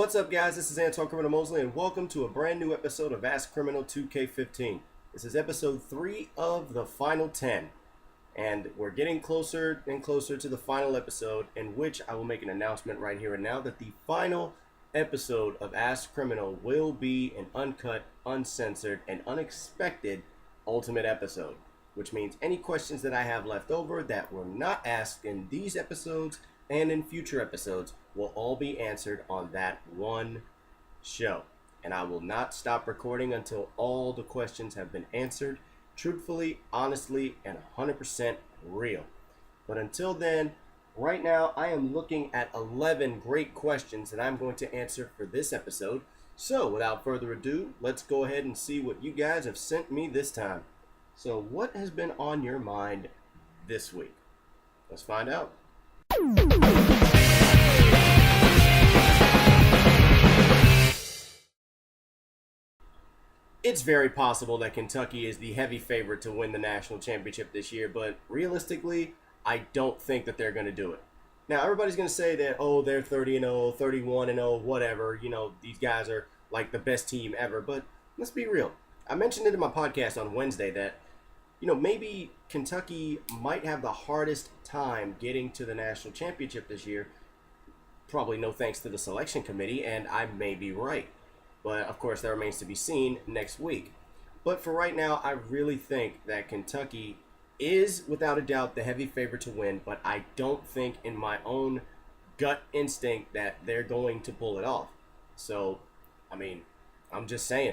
What's up, guys? This is Anton Criminal Mosley, and welcome to a brand new episode of Ask Criminal 2K15. This is episode 3 of the final 10, and we're getting closer and closer to the final episode, in which I will make an announcement right here and now that the final episode of Ask Criminal will be an uncut, uncensored, and unexpected ultimate episode, which means any questions that I have left over that were not asked in these episodes and in future episodes will all be answered on that one show. And I will not stop recording until all the questions have been answered truthfully, honestly, and 100% real. But until then, right now I am looking at 11 great questions that I'm going to answer for this episode. So without further ado, let's go ahead and see what you guys have sent me this time. So what has been on your mind this week? Let's find out. It's very possible that Kentucky is the heavy favorite to win the national championship this year, but realistically, I don't think that they're going to do it. Now, everybody's going to say that, oh, they're 30-0, 31-0, whatever. You know, these guys are like the best team ever, but let's be real. I mentioned it in my podcast on Wednesday that, maybe Kentucky might have the hardest time getting to the national championship this year. Probably no thanks to the selection committee, and I may be right. But, of course, that remains to be seen next week. But for right now, I really think that Kentucky is, without a doubt, the heavy favorite to win. But I don't think, in my own gut instinct, that they're going to pull it off. So, I'm just saying.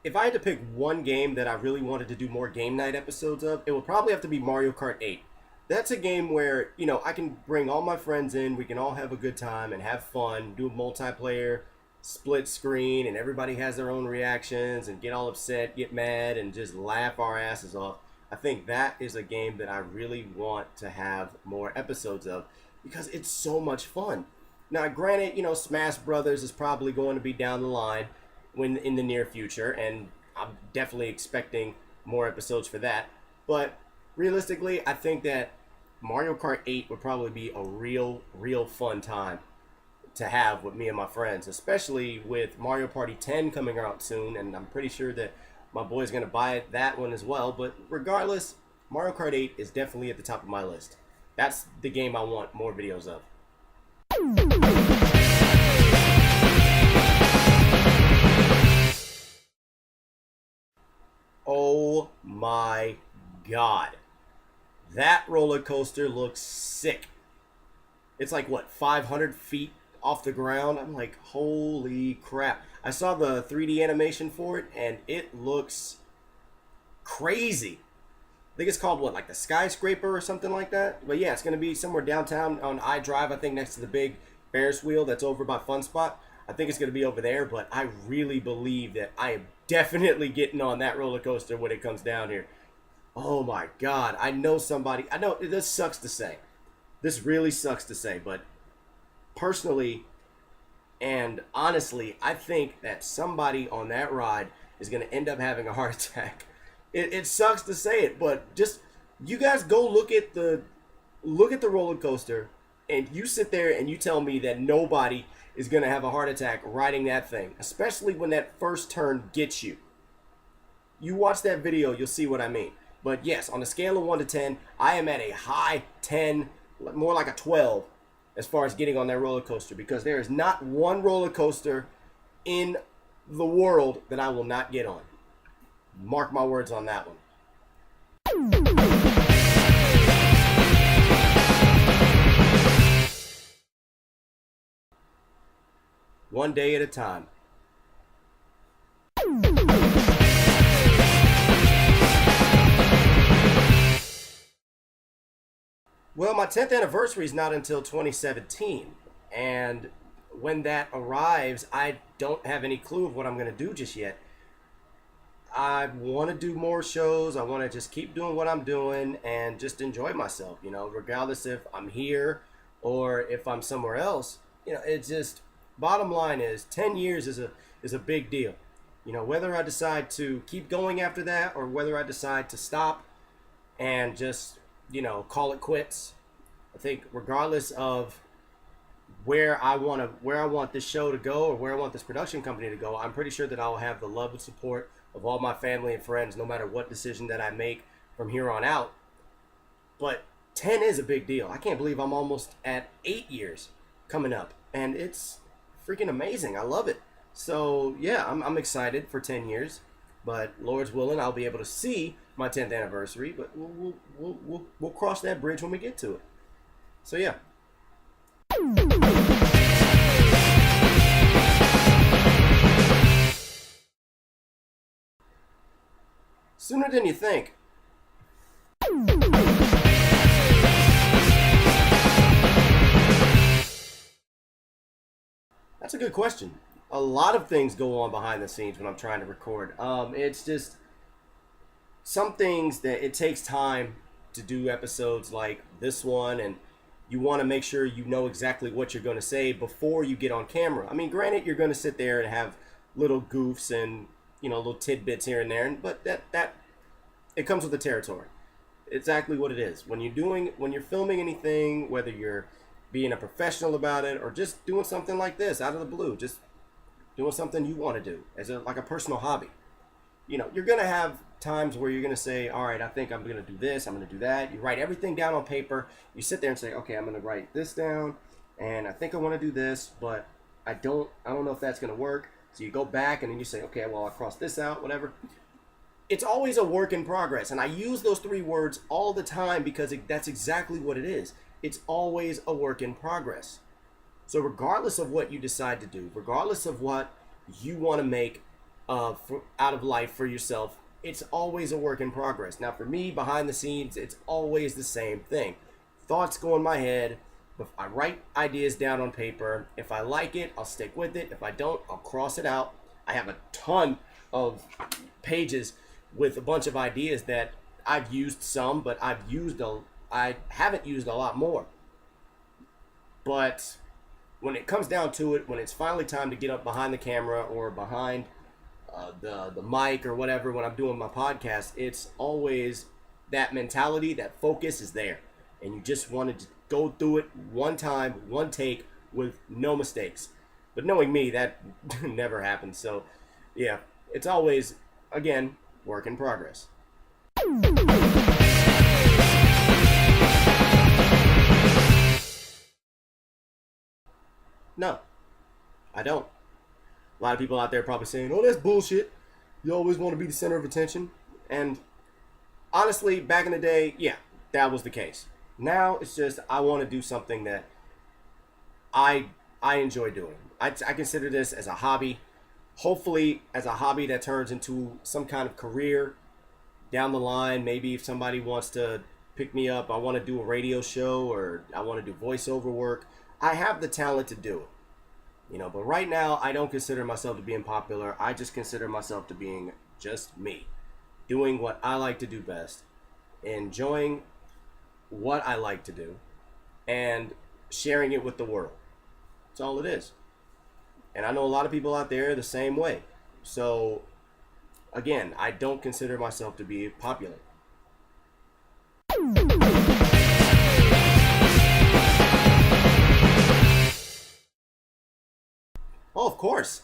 If I had to pick one game that I really wanted to do more game night episodes of, it would probably have to be Mario Kart 8. That's a game where, I can bring all my friends in, we can all have a good time and have fun, do a multiplayer, split screen, and everybody has their own reactions and get all upset, get mad, and just laugh our asses off. I think that is a game that I really want to have more episodes of because it's so much fun. Now, granted, Smash Brothers is probably going to be down the line in the near future, and I'm definitely expecting more episodes for that. But realistically, I think that Mario Kart 8 would probably be a real fun time to have with me and my friends, especially with Mario Party 10 coming out soon, and I'm pretty sure that my boy's going to buy that one as well. But regardless, Mario Kart 8 is definitely at the top of my list. That's the game I want more videos of. Oh my God. That roller coaster looks sick. It's like, 500 feet off the ground? I'm like, holy crap. I saw the 3D animation for it, and it looks crazy. I think it's called, like the Skyscraper or something like that? But yeah, it's going to be somewhere downtown on I-Drive, I think next to the big Ferris wheel that's over by Fun Spot. I think it's going to be over there, but I really believe that I am definitely getting on that roller coaster when it comes down here. Oh my God. I know this sucks to say. This really sucks to say, but personally and honestly, I think that somebody on that ride is going to end up having a heart attack. It sucks to say it, but just, you guys go look at the roller coaster, and you sit there and you tell me that nobody is going to have a heart attack riding that thing, especially when that first turn gets you. You watch that video, you'll see what I mean. But yes, on a scale of 1 to 10, I am at a high 10, more like a 12, as far as getting on that roller coaster, because there is not one roller coaster in the world that I will not get on. Mark my words on that one. One day at a time. Well, my 10th anniversary is not until 2017, and when that arrives, I don't have any clue of what I'm going to do just yet. I want to do more shows. I want to just keep doing what I'm doing and just enjoy myself, regardless if I'm here or if I'm somewhere else. It's just, bottom line is 10 years is a big deal. Whether I decide to keep going after that or whether I decide to stop and just, call it quits. I think regardless of where I want this show to go or where I want this production company to go, I'm pretty sure that I'll have the love and support of all my family and friends no matter what decision that I make from here on out. But 10 is a big deal. I can't believe I'm almost at 8 years coming up, and it's freaking amazing. I love it. So yeah, I'm excited for 10 years, but Lord's willing, I'll be able to see my 10th anniversary. But we'll cross that bridge when we get to it. So yeah. Sooner than you think. That's a good question. A lot of things go on behind the scenes when I'm trying to record. It's just some things that it takes time to do episodes like this one, and you want to make sure you know exactly what you're going to say before you get on camera. I mean, granted, you're going to sit there and have little goofs and little tidbits here and there, but that it comes with the territory. Exactly what it is. When you're filming anything, whether you're being a professional about it or just doing something like this out of the blue, just doing something you want to do as like a personal hobby. You're going to have times where you're going to say, all right, I think I'm going to do this, I'm going to do that. You write everything down on paper. You sit there and say, okay, I'm going to write this down, and I think I want to do this, but I don't know if that's going to work. So you go back and then you say, okay, well, I'll cross this out, whatever. It's always a work in progress. And I use those 3 words all the time because that's exactly what it is. It's always a work in progress. So regardless of what you decide to do, regardless of what you want to make out of life for yourself, it's always a work in progress. Now for me, behind the scenes, it's always the same thing. Thoughts go in my head. I write ideas down on paper. If I like it, I'll stick with it. If I don't, I'll cross it out. I have a ton of pages with a bunch of ideas that I've used some, but I haven't used a lot more. But when it comes down to it, when it's finally time to get up behind the camera or behind the mic or whatever, when I'm doing my podcast, it's always that mentality, that focus is there. And you just want to go through it one time, one take with no mistakes. But knowing me, that never happens. So yeah, it's always, again, work in progress. No, I don't. A lot of people out there probably saying, oh, that's bullshit. You always want to be the center of attention. And honestly, back in the day, yeah, that was the case. Now it's just I want to do something that I enjoy doing. I consider this as a hobby. Hopefully as a hobby that turns into some kind of career down the line. Maybe if somebody wants to pick me up, I want to do a radio show or I want to do voiceover work. I have the talent to do it. But right now I don't consider myself to being popular. I just consider myself to being just me, doing what I like to do best, enjoying what I like to do, and sharing it with the world. That's all it is. And I know a lot of people out there the same way. So again, I don't consider myself to be popular. Oh, of course.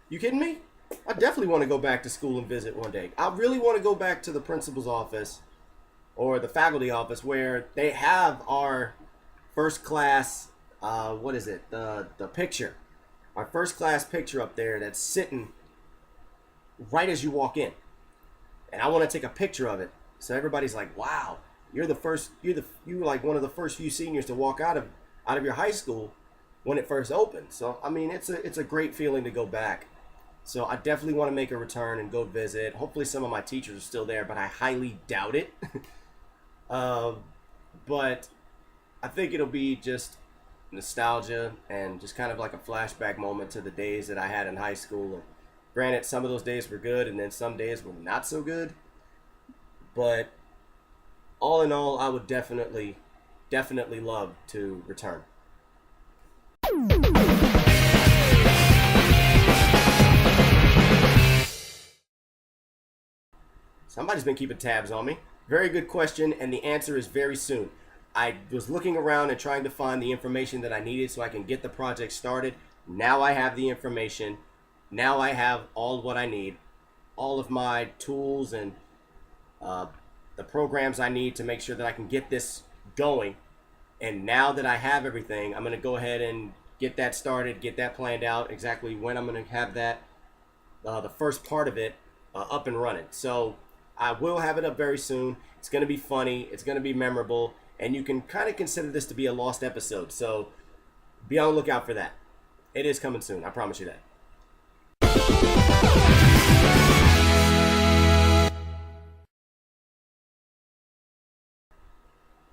You kidding me? I definitely want to go back to school and visit one day. I really want to go back to the principal's office or the faculty office where they have our first class, the picture. Our first class picture up there that's sitting right as you walk in. And I want to take a picture of it. So everybody's like, wow, you're like one of the first few seniors to walk out of your high school when it first opened. So I mean, it's a great feeling to go back. So I definitely want to make a return and go visit. Hopefully some of my teachers are still there, but I highly doubt it. But I think it'll be just nostalgia and just kind of like a flashback moment to the days that I had in high school. And granted, some of those days were good and then some days were not so good. But all in all, I would definitely love to return. Somebody's been keeping tabs on me. Very good question, and the answer is very soon. I was looking around and trying to find the information that I needed so I can get the project started. Now I have the information. Now I have all what I need, all of my tools and the programs I need to make sure that I can get this going. And now that I have everything, I'm going to go ahead and get that started, get that planned out, exactly when I'm going to have that, the first part of it up and running. So I will have it up very soon. It's going to be funny. It's going to be memorable. And you can kind of consider this to be a lost episode. So be on the lookout for that. It is coming soon. I promise you that.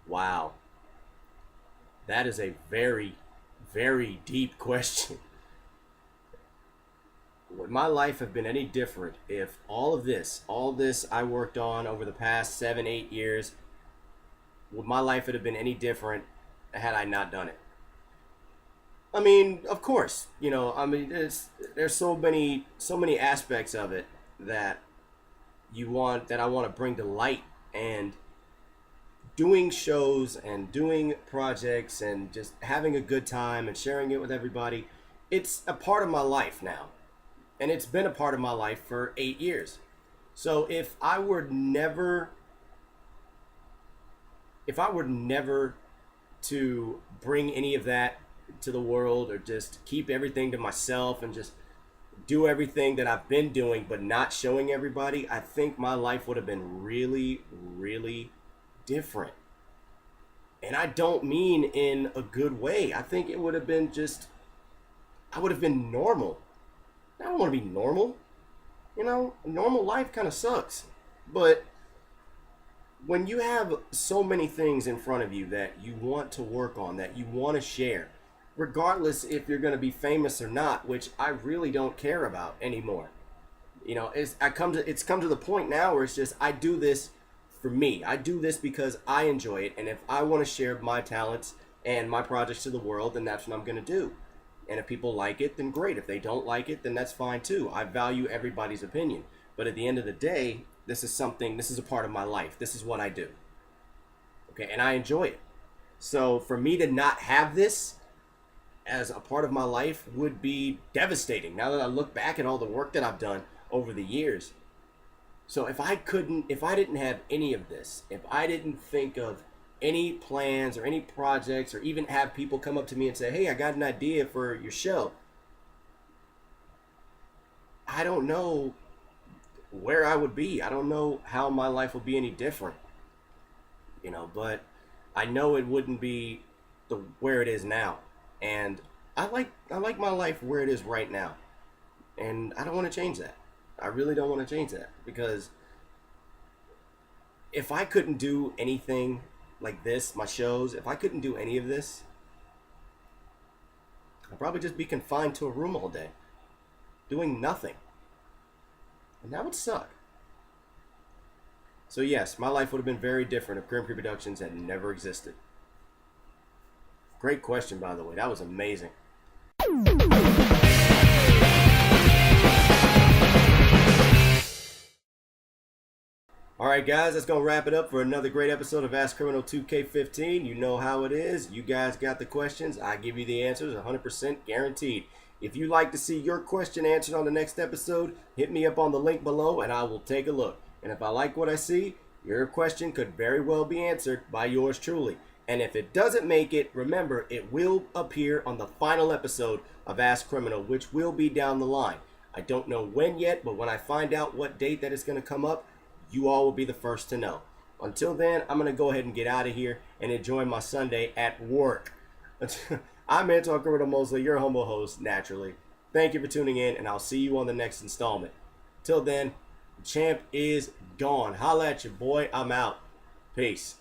Wow. That is a very, very deep question. Would my life have been any different if all this I worked on over the past 7, 8 years, would my life have been any different had I not done it? I mean, of course, there's so many aspects of it that I want to bring to light, and doing shows and doing projects and just having a good time and sharing it with everybody, it's a part of my life now. And it's been a part of my life for 8 years. So if I were never to bring any of that to the world, or just keep everything to myself and just do everything that I've been doing but not showing everybody, I think my life would have been really, really different. And I don't mean in a good way. I think it would have been I would have been normal. I don't want to be normal. Normal life kind of sucks. But when you have so many things in front of you that you want to work on, that you want to share, regardless if you're going to be famous or not, which I really don't care about anymore. It's come to the point now where it's just, I do this for me. I do this because I enjoy it, and if I want to share my talents and my projects to the world, then that's what I'm going to do. And if people like it, then great. If they don't like it, then that's fine too. I value everybody's opinion. But at the end of the day, this is a part of my life. This is what I do. Okay, and I enjoy it. So for me to not have this as a part of my life would be devastating. Now that I look back at all the work that I've done over the years. So if I didn't have any of this, if I didn't think of any plans or any projects, or even have people come up to me and say, hey, I got an idea for your show, I don't know where I would be. I don't know how my life would be any different. But I know it wouldn't be where it is now. And I like my life where it is right now. And I don't want to change that. I really don't want to change that, because if I couldn't do anything like this, my shows, if I couldn't do any of this, I'd probably just be confined to a room all day, doing nothing. And that would suck. So yes, my life would have been very different if Grim Productions had never existed. Great question, by the way. That was amazing. Alright guys, that's going to wrap it up for another great episode of Ask Criminal 2K15. You know how it is. You guys got the questions. I give you the answers 100% guaranteed. If you'd like to see your question answered on the next episode, hit me up on the link below and I will take a look. And if I like what I see, your question could very well be answered by yours truly. And if it doesn't make it, remember, it will appear on the final episode of Ask Criminal, which will be down the line. I don't know when yet, but when I find out what date that is going to come up, you all will be the first to know. Until then, I'm going to go ahead and get out of here and enjoy my Sunday at work. I'm Anton Kriminal Mosley, your humble host, naturally. Thank you for tuning in, and I'll see you on the next installment. Till then, the champ is gone. Holla at your boy. I'm out. Peace.